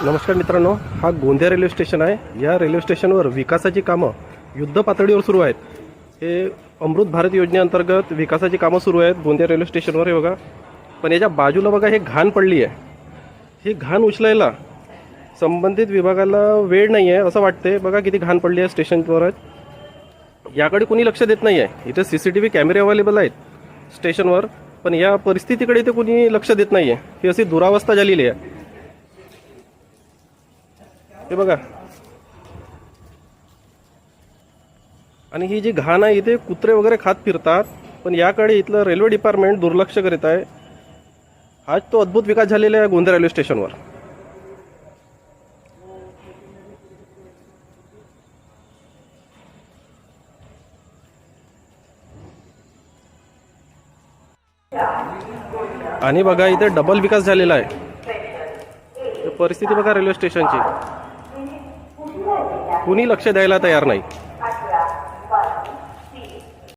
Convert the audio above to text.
नमस्कार मित्रांनो, हा गोंदिया रेल्वे स्टेशन आहे। या रेल्वे स्टेशनवर विकासाची कामं युद्ध पातळीवर सुरू आहेत। हे अमृत भारत योजनेअंतर्गत विकासाची कामं सुरू आहेत गोंदिया रेल्वे स्टेशनवर। हे बघा, पण याच्या बाजूला बघा हे घाण पडली आहे। ही घाण उचलायला संबंधित विभागाला वेळ नाही आहे असं वाटते। बघा किती घाण पडली आहे स्टेशनवर। याकडे कोणी लक्ष देत नाही आहे। इथे सीसीटीव्ही कॅमेरे अवेलेबल आहेत स्टेशनवर, पण या परिस्थितीकडे इथे कोणी लक्ष देत नाही आहे। ही अशी दुरावस्था झालेली आहे। हे बघा, आणि ही जी घाण आहे इथे कुत्रे वगैरे खात फिरतात, पण याकडे इथलं रेल्वे डिपार्टमेंट दुर्लक्ष करीत आहे। हाच तो अद्भुत विकास झालेला आहे गोंदिया रेल्वे स्टेशनवर। आणि बघा इथे डबल विकास झालेला आहे। परिस्थिती बघा रेल्वे स्टेशनची, कुणी लक्ष द्यायला तयार नाही।